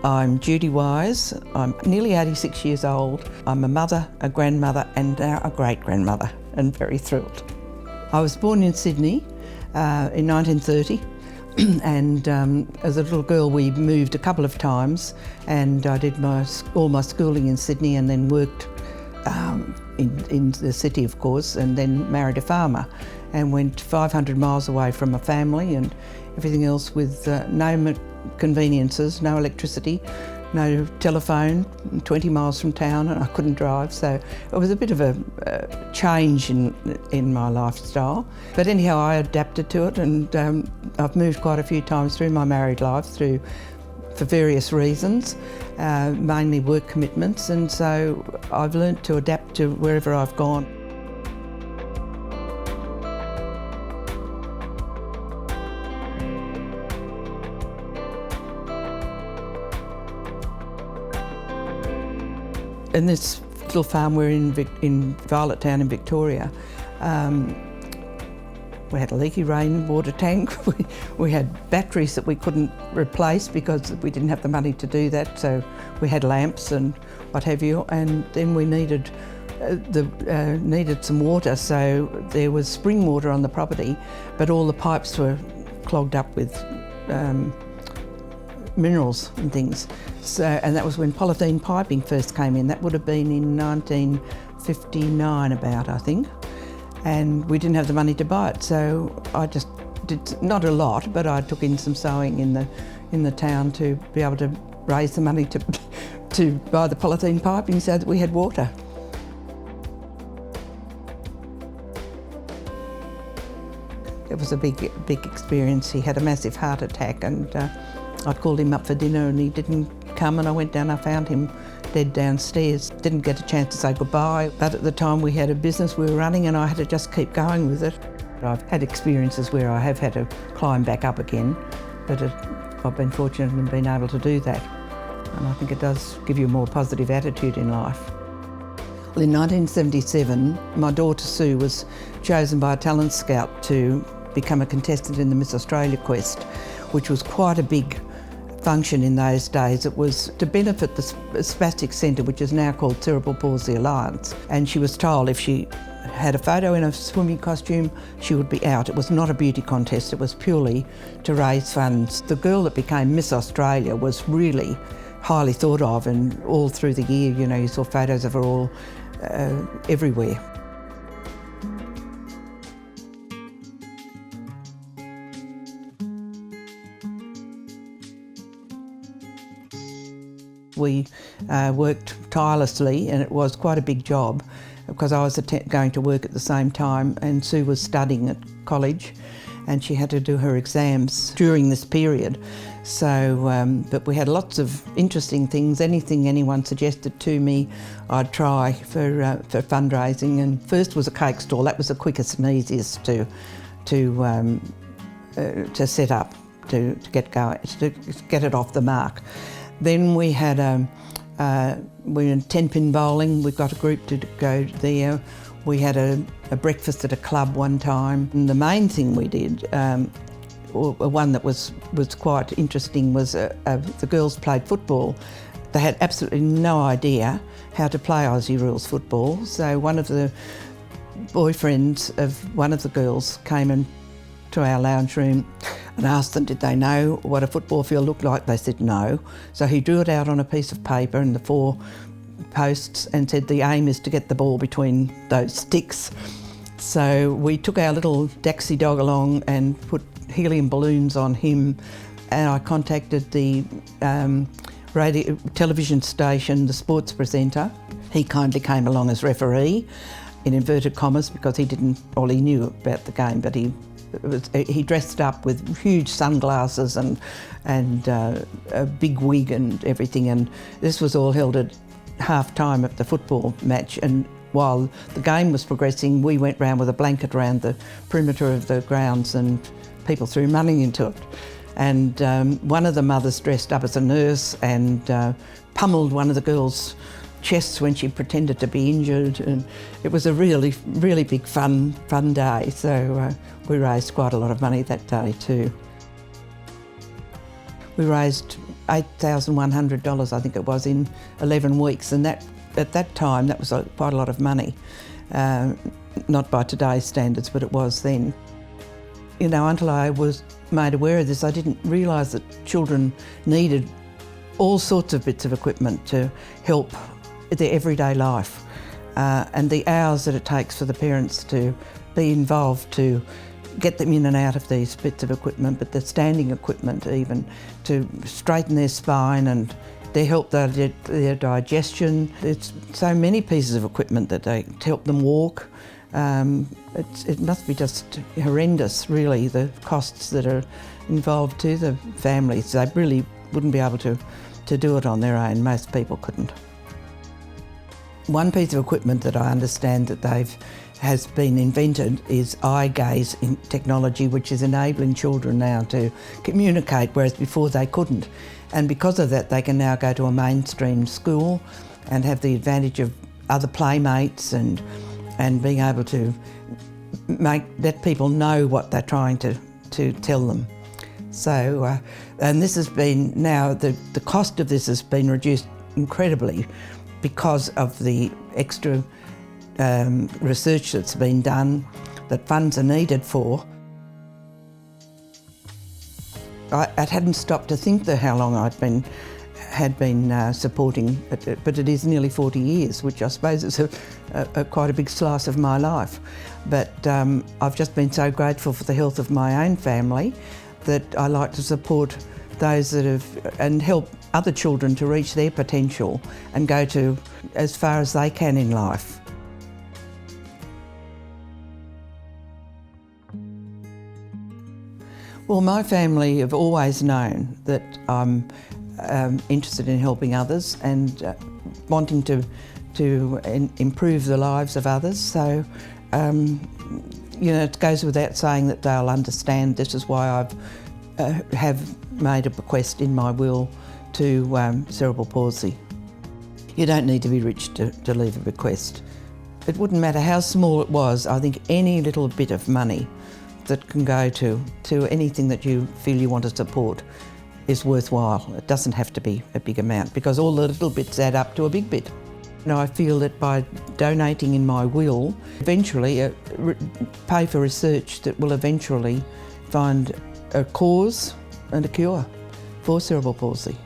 I'm Judy Wise. I'm nearly 86 years old. I'm a mother, a grandmother and now a great-grandmother, and very thrilled. I was born in Sydney in 1930 and as a little girl we moved a couple of times, and I did all my schooling in Sydney and then worked in the city, of course, and then married a farmer and went 500 miles away from my family and everything else with no conveniences, no electricity, no telephone, 20 miles from town, and I couldn't drive, so it was a bit of a change in my lifestyle. But anyhow, I adapted to it, and I've moved quite a few times through my married life for various reasons, mainly work commitments, and so I've learnt to adapt to wherever I've gone. In this little farm we're in Violet Town in Victoria, we had a leaky rainwater tank. We had batteries that we couldn't replace because we didn't have the money to do that, so we had lamps and what have you, and then we needed some water, so there was spring water on the property, but all the pipes were clogged up with minerals and things. So, and that was when polythene piping first came in. That would have been in 1959 about, I think. And we didn't have the money to buy it, so I just did, not a lot, but I took in some sewing in the town to be able to raise the money to buy the polythene piping so that we had water. It was a big experience. He had a massive heart attack, and I called him up for dinner and he didn't come, and I went down, I found him dead downstairs. Didn't get a chance to say goodbye, but at the time we had a business we were running and I had to just keep going with it. I've had experiences where I have had to climb back up again, but I've been fortunate in being able to do that. And I think it does give you a more positive attitude in life. Well, in 1977, my daughter Sue was chosen by a talent scout to become a contestant in the Miss Australia Quest, which was quite a big function in those days. It was to benefit the Spastic Centre, which is now called Cerebral Palsy Alliance, and she was told if she had a photo in a swimming costume, she would be out. It was not a beauty contest, it was purely to raise funds. The girl that became Miss Australia was really highly thought of, and all through the year, you know, you saw photos of her all everywhere. We worked tirelessly, and it was quite a big job because I was going to work at the same time, and Sue was studying at college and she had to do her exams during this period. So, but we had lots of interesting things. Anything anyone suggested to me, I'd try for fundraising. And first was a cake stall. That was the quickest and easiest to set up, to get going, to get it off the mark. Then we had we were in 10-pin bowling. We got a group to go there. We had a breakfast at a club one time. And the main thing we did, one that was quite interesting, was the girls played football. They had absolutely no idea how to play Aussie rules football. So one of the boyfriends of one of the girls came into our lounge room and asked them did they know what a football field looked like. They said no. So he drew it out on a piece of paper and the 4 posts and said the aim is to get the ball between those sticks. So we took our little Daxi dog along and put helium balloons on him, and I contacted the radio television station, the sports presenter. He kindly came along as referee, in inverted commas, because he knew about the game, but he dressed up with huge sunglasses and a big wig and everything, and this was all held at half-time of the football match. And while the game was progressing, we went round with a blanket around the perimeter of the grounds and people threw money into it. And one of the mothers dressed up as a nurse and pummeled one of the girls' chests when she pretended to be injured, and it was a really, really big fun day. So we raised quite a lot of money that day too. We raised $8,100, I think it was, in 11 weeks, and that at that time that was quite a lot of money. Not by today's standards, but it was then. You know, until I was made aware of this, I didn't realise that children needed all sorts of bits of equipment to help their everyday life, and the hours that it takes for the parents to be involved to get them in and out of these bits of equipment, but the standing equipment even, to straighten their spine and they help their digestion. It's so many pieces of equipment that they help them walk. It must be just horrendous, really, the costs that are involved to the families. They really wouldn't be able to do it on their own. Most people couldn't. One piece of equipment that I understand that has been invented is eye gaze in technology, which is enabling children now to communicate, whereas before they couldn't. And because of that, they can now go to a mainstream school and have the advantage of other playmates and being able to let people know what they're trying to tell them. So, and this has been now, the cost of this has been reduced incredibly because of the extra research that's been done, that funds are needed for. I hadn't stopped to think how long had been supporting it, but it is nearly 40 years, which I suppose is quite a big slice of my life. But I've just been so grateful for the health of my own family that I like to support those that have, and help other children to reach their potential and go to as far as they can in life. Well, my family have always known that I'm interested in helping others and wanting to improve the lives of others. So, you know, it goes without saying that they'll understand. This is why I have made a bequest in my will to cerebral palsy. You don't need to be rich to leave a bequest. It wouldn't matter how small it was. I think any little bit of money that can go to anything that you feel you want to support is worthwhile. It doesn't have to be a big amount, because all the little bits add up to a big bit. You know, I feel that by donating in my will, eventually pay for research that will eventually find a cause and a cure for cerebral palsy.